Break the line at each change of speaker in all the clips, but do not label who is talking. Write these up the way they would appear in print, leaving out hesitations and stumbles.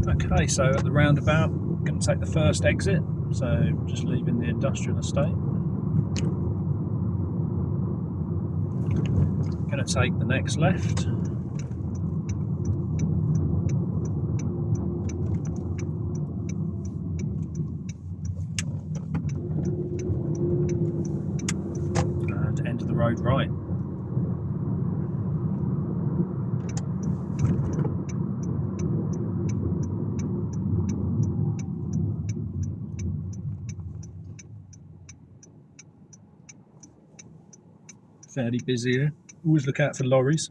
Okay, so at the roundabout, I'm going to take the first exit, so just leaving the industrial estate. Going to take the next left. And enter the road right. Fairly busy here. Always look out for lorries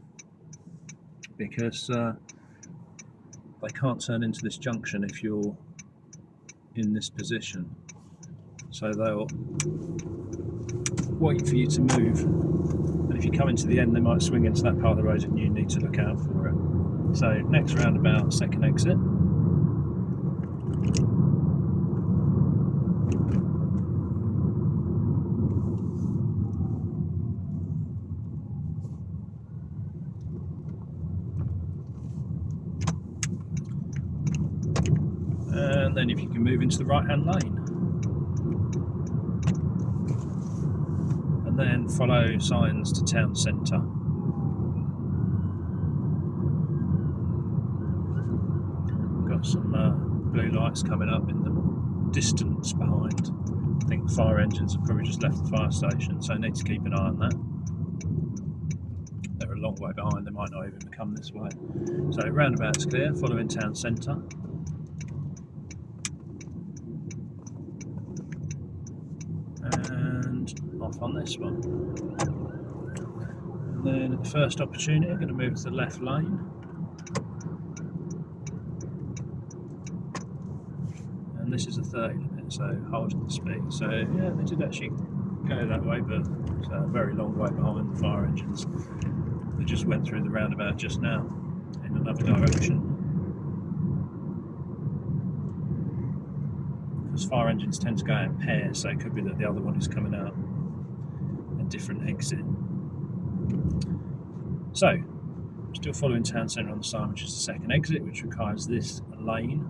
because they can't turn into this junction if you're in this position. So they'll wait for you to move, and if you come into the end, they might swing into that part of the road, and you need to look out for it. So next roundabout, second exit. And then if you can move into the right-hand lane. And then follow signs to town centre. Got some blue lights coming up in the distance behind. I think the fire engines have probably just left the fire station, so I need to keep an eye on that. They're a long way behind, they might not even come this way. So roundabout's clear, following town centre. And off on this one. And then at the first opportunity, I'm going to move to the left lane. And this is a 30 limit, so holding the speed. So yeah, they did actually go that way, but it's a very long way behind the fire engines. They just went through the roundabout just now in another direction. Because fire engines tend to go out in pairs, so it could be that the other one is coming out a different exit. So, still following town centre on the sign, which is the second exit, which requires this lane.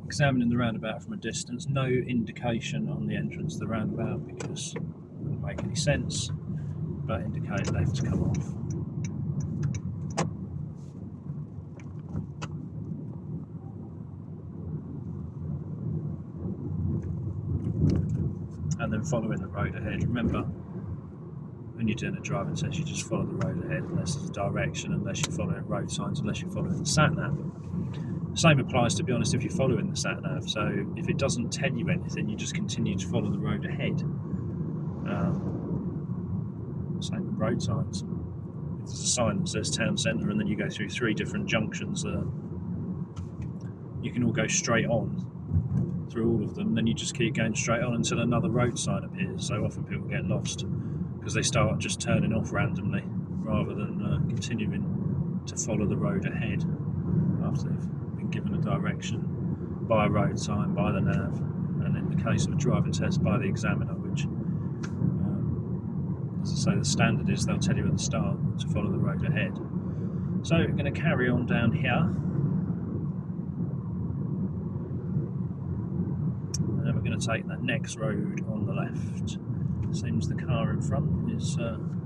Examining the roundabout from a distance, no indication on the entrance to the roundabout because it wouldn't make any sense, but indicate left to come off. And then following the road ahead. Remember, when you're doing a driving test, you just follow the road ahead unless there's a direction, unless you're following road signs, unless you're following the sat-nav. Same applies, to be honest, if you're following the sat-nav. So if it doesn't tell you anything, you just continue to follow the road ahead. Same with road signs. If there's a sign that says town centre and then you go through 3 different junctions that you can all go straight on through all of them, then you just keep going straight on until another road sign appears. So often people get lost because they start just turning off randomly rather than continuing to follow the road ahead after they've been given a direction by a road sign, by the nav, and in the case of a driving test, by the examiner, which, as I say, the standard is they'll tell you at the start to follow the road ahead. So we're going to carry on down here. And we're going to take that next road on the left. Seems the car in front is going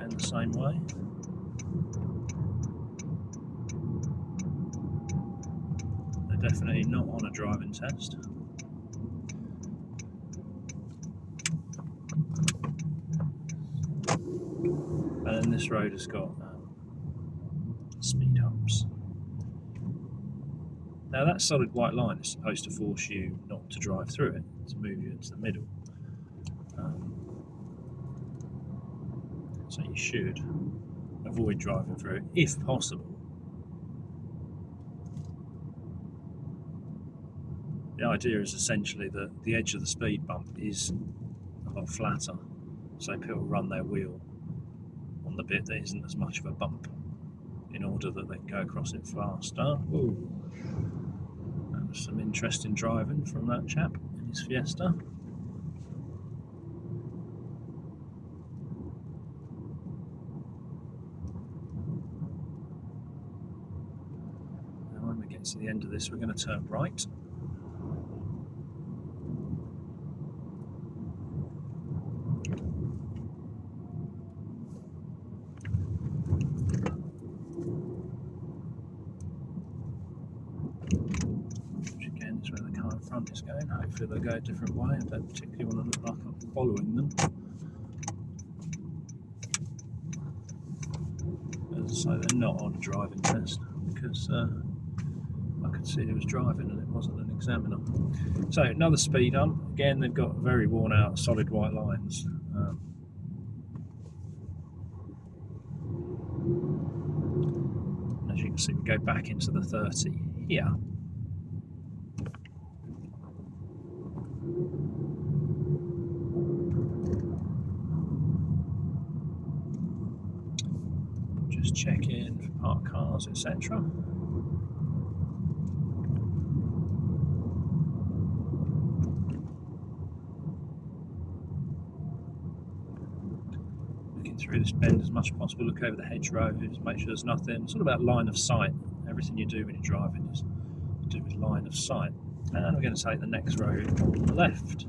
the same way. They're definitely not on a driving test. And then this road has got speed humps. Now that solid white line is supposed to force you not to drive through it, to move you into the middle. So you should avoid driving through it if possible. The idea is essentially that the edge of the speed bump is a lot flatter, so people run their wheel on the bit that isn't as much of a bump in order that they can go across it faster. Ooh. That was some interesting driving from that chap in his Fiesta. get to the end of this, we're going to turn right. Which again is where the car in front is going. Hopefully they'll go a different way. I don't particularly want to look like I'm following them. As I say, they're not on a driving test because I could see who was driving and it wasn't an examiner. So another speed hump. Again, they've got very worn out solid white lines. As you can see, we go back into the 30 here. Just check in for parked cars, etc. Looking through this bend as much as possible, look over the hedgerows, make sure there's nothing. It's all about line of sight. Everything you do when you're driving is to do with line of sight. And we're going to take the next road on the left.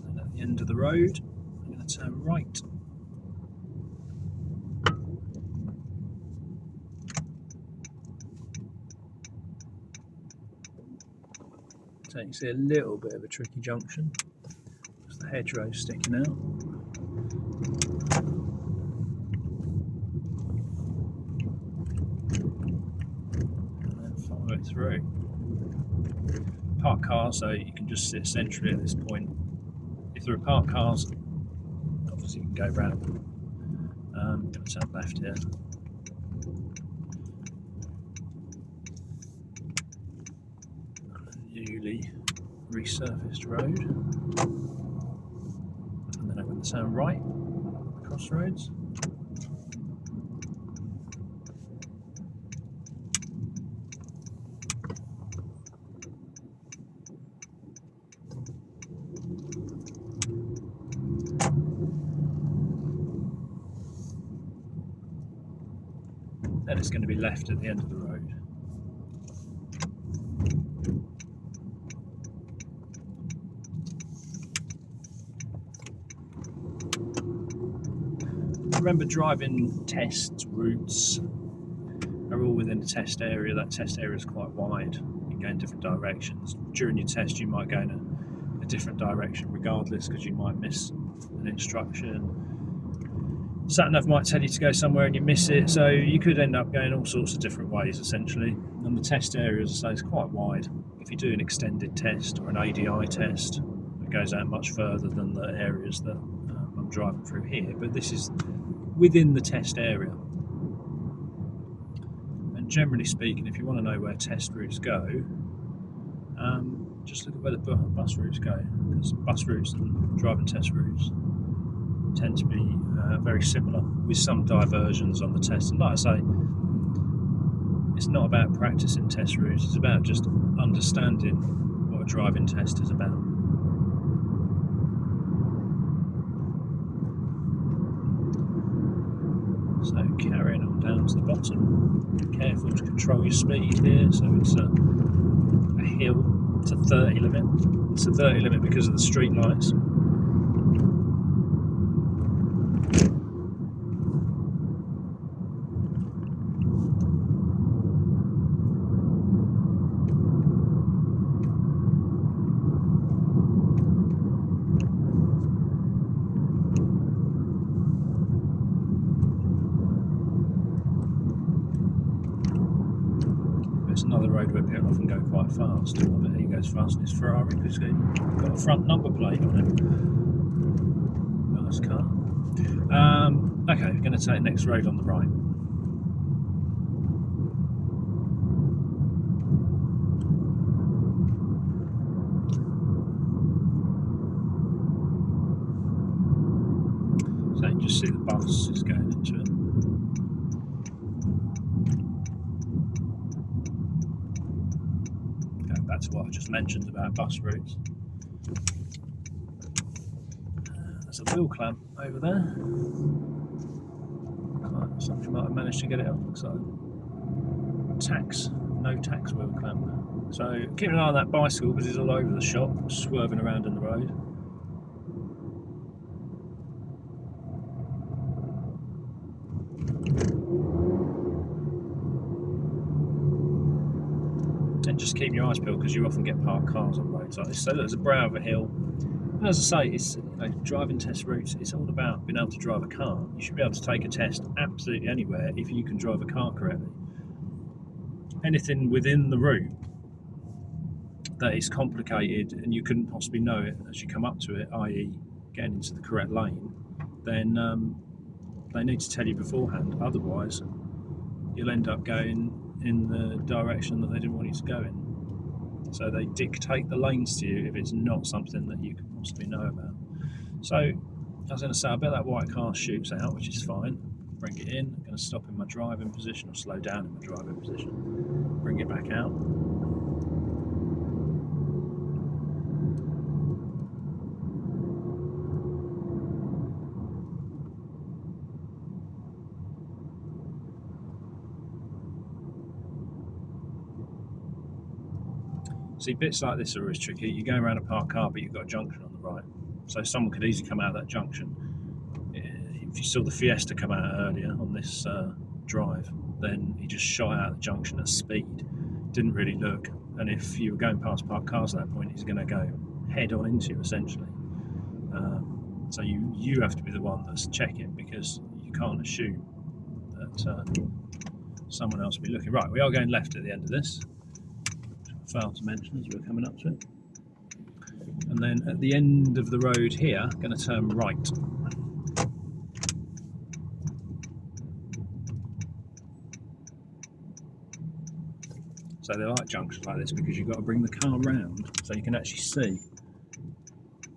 And then at the end of the road, I'm going to turn right. So you can see a little bit of a tricky junction. There's the hedgerow sticking out. And then follow it through. Parked cars, so you can just sit centrally at this point. If there are parked cars, obviously you can go round. I'm going to turn left here. Newly resurfaced road, and then I'm going to turn right, crossroads. Then it's going to be left at the end of the road. Remember, driving test routes are all within the test area. That test area is quite wide. You can go in different directions. During your test, you might go in a different direction regardless, because you might miss an instruction. Sat-nav might tell you to go somewhere and you miss it, so you could end up going all sorts of different ways essentially. And the test area, as I say, is quite wide. If you do an extended test or an ADI test, it goes out much further than the areas that I'm driving through here, but this is within the test area. And generally speaking, if you want to know where test routes go, just look at where the bus routes go, because bus routes and driving test routes tend to be very similar, with some diversions on the test. And like I say, it's not about practicing test routes, it's about just understanding what a driving test is about. So carrying on down to the bottom, be careful to control your speed here. So it's a hill, it's a 30 limit. It's a 30 limit because of the street lights. It's another road where people often go quite fast. I bet he goes fast in his Ferrari because he's got a front number plate on it. Nice car. Okay, we're going to take the next road on the right. So just see the bus is going into it. Going back to what I just mentioned about bus routes. There's a wheel clamp over there. Somebody might have managed to get it off. Looks like no tax wheel clamp. So keep an eye on that bicycle because he's all over the shop, swerving around in the road. And just keep your eyes peeled because you often get parked cars on roads like this. So there's a brow of a hill. And as I say, it's driving test routes. It's all about being able to drive a car. You should be able to take a test absolutely anywhere if you can drive a car correctly. Anything within the route that is complicated and you couldn't possibly know it as you come up to it, i.e. getting into the correct lane, then they need to tell you beforehand. Otherwise, you'll end up going in the direction that they didn't want you to go in. So they dictate the lanes to you if it's not something that you can possibly know about. So I was going to say, I bet that white car shoots out, which is fine. Bring it in. I'm going to stop in my driving position or slow down in my driving position. Bring it back out. See, bits like this are always tricky. You go around a parked car, but you've got a junction on the right. So someone could easily come out of that junction. If you saw the Fiesta come out earlier on this drive, then he just shot out of the junction at speed. Didn't really look. And if you were going past parked cars at that point, he's going to go head on into you, essentially. So you have to be the one that's checking because you can't assume that someone else will be looking. Right, we are going left at the end of this. Failed to mention as we're coming up to it. And then at the end of the road here, going to turn right. So they like junctions like this because you've got to bring the car round so you can actually see.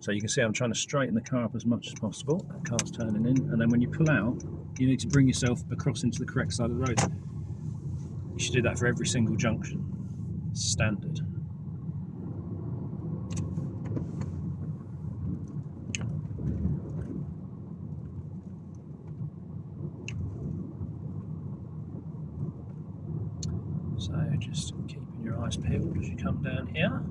So you can see I'm trying to straighten the car up as much as possible. The car's turning in, and then when you pull out, you need to bring yourself across into the correct side of the road. You should do that for every single junction. Standard. So just keeping your eyes peeled as you come down here.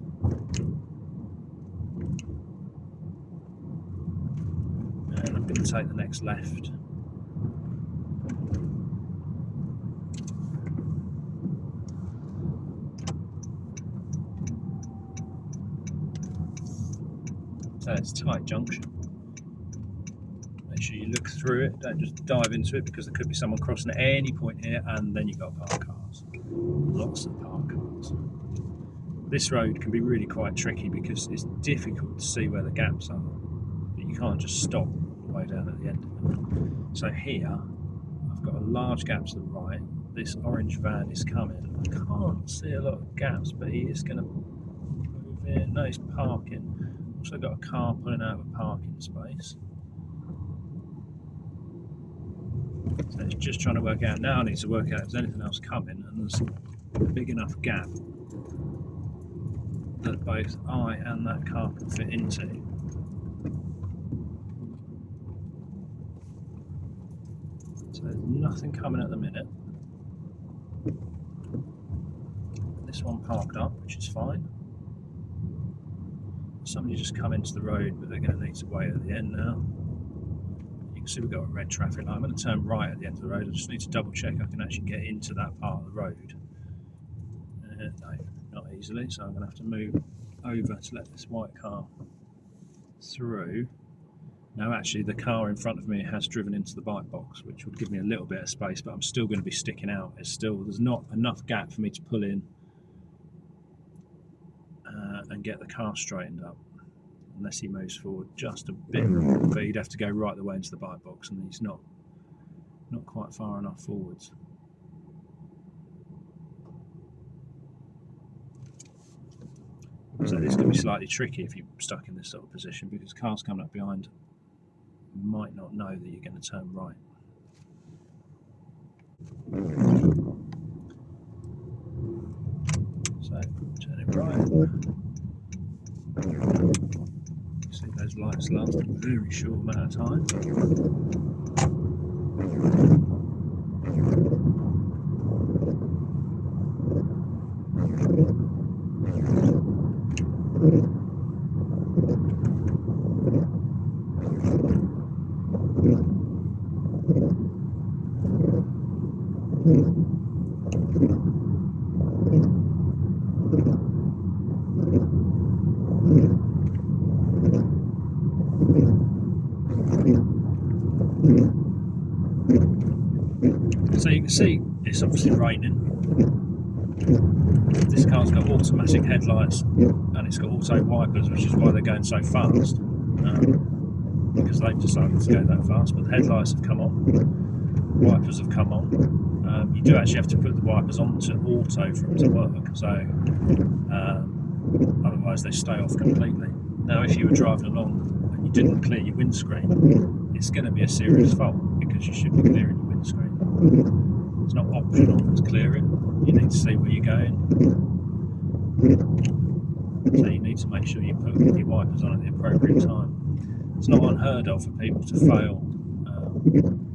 And I'm going to take the next left. So it's a tight junction. Make sure you look through it, don't just dive into it because there could be someone crossing at any point here and then you've got parked cars. Lots of parked cars. This road can be really quite tricky because it's difficult to see where the gaps are, but you can't just stop all the way down at the end of it. So here, I've got a large gap to the right. This orange van is coming. I can't see a lot of gaps, but he is going to move in. No, he's parking. Also got a car pulling out of a parking space. So it's just trying to work out. Now I need to work out if there's anything else coming, and there's a big enough gap that both I and that car can fit into. So there's nothing coming at the minute. This one parked up, which is fine. Somebody just come into the road, but they're going to need to wait at the end now. You can see we've got a red traffic light. I'm going to turn right at the end of the road. I just need to double check I can actually get into that part of the road. No, not easily, so I'm going to have to move over to let this white car through. Now actually the car in front of me has driven into the bike box, which would give me a little bit of space, but I'm still going to be sticking out. There's not enough gap for me to pull in and get the car straightened up, unless he moves forward just a bit, but he'd have to go right the way into the bike box, and he's not quite far enough forwards. So this can be slightly tricky if you're stuck in this sort of position because cars coming up behind you might not know that you're going to turn right. So turn it right. See those lights last a very short amount of time. So you can see it's obviously raining. This car's got automatic headlights and it's got auto wipers, which is why they're going so fast, because they've decided to go that fast. But the headlights have come on, wipers have come on. You do actually have to put the wipers on to auto for them to work, so otherwise they stay off completely. Now if you were driving along and you didn't clear your windscreen, it's going to be a serious fault, because you should be clearing your windscreen. It's not optional to clear it. You need to see where you're going. So you need to make sure you put your wipers on at the appropriate time. It's not unheard of for people to fail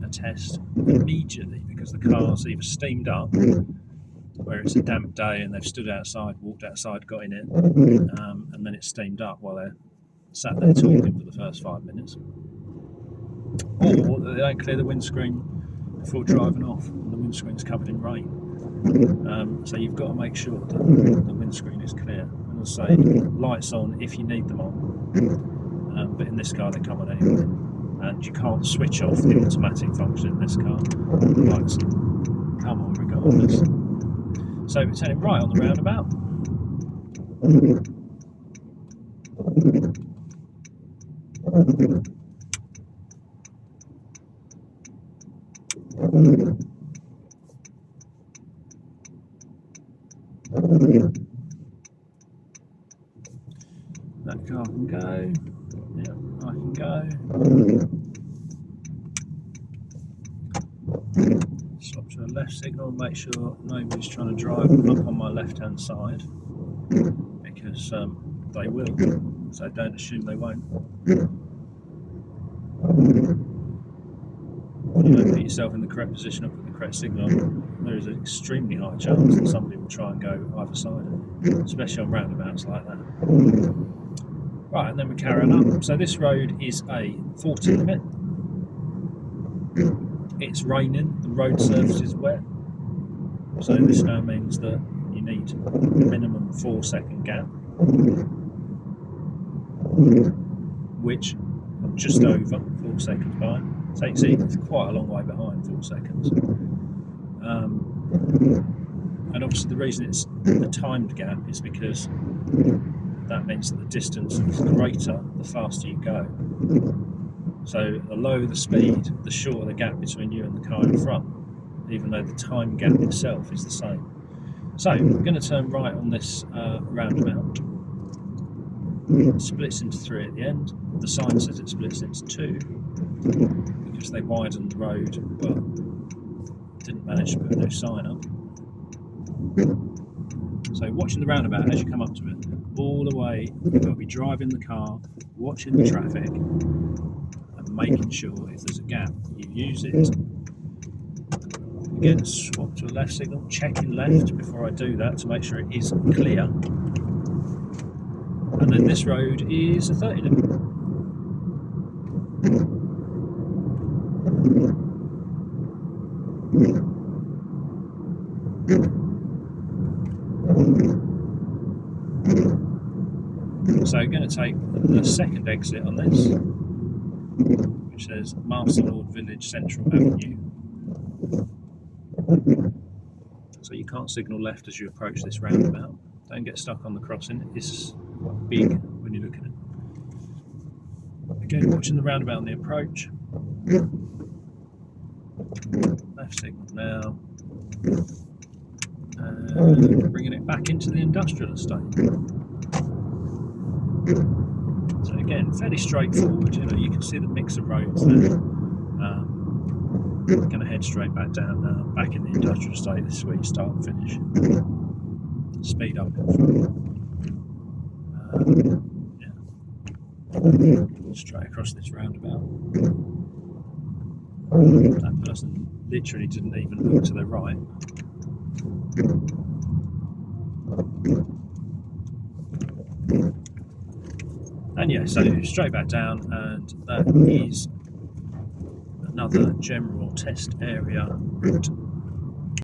a test immediately because the car's either steamed up, where it's a damp day and they've stood outside, walked outside, got in it, and then it's steamed up while they're sat there talking for the first 5 minutes. Or they don't clear the windscreen before driving off and the windscreen's covered in rain. So you've got to make sure that the windscreen is clear. And as I say, lights on if you need them on, but in this car they come on anyway. And you can't switch off the automatic function in this car. The lights come on regardless. So we're turning right on the roundabout. That car can go. Yeah, I can go. Stop to a left signal, make sure nobody's trying to drive up on my left hand side, because they will, so don't assume they won't. If you don't put yourself in the correct position or put the correct signal on, there is an extremely high chance that somebody will try and go either side of you, especially on roundabouts like that. Right, and then we carry on up. So this road is a 40 limit. It's raining, the road surface is wet, so this now means that you need a minimum 4-second gap, which I'm just over 4 seconds behind. So you can see it's quite a long way behind 4 seconds. And obviously the reason it's a timed gap is because that means that the distance is greater the faster you go. So the lower the speed, the shorter the gap between you and the car in front, even though the time gap itself is the same. So we're going to turn right on this roundabout. It splits into 3 at the end. The sign says it splits into 2 because they widened the road but didn't manage to put a new sign up. So watching the roundabout as you come up to it, all the way you've got to be driving the car, watching the traffic, making sure if there's a gap you use it. Again, swap to a left signal, checking left before I do that to make sure it is clear. And then this road is a 30 limit. So I'm going to take the second exit on this, which says Master Lord Village Central Avenue. So you can't signal left as you approach this roundabout. Don't get stuck on the crossing, it's quite big when you look at it. Again, watching the roundabout on the approach. Left signal now. And bringing it back into the industrial estate. So again, fairly straightforward. You know, you can see the mix of roads there. We're going to head straight back down now, back in the industrial estate. This is where you start and finish. Speed up in front. Straight across this roundabout. That person literally didn't even look to their right. And yeah, so straight back down, and that is another general test area route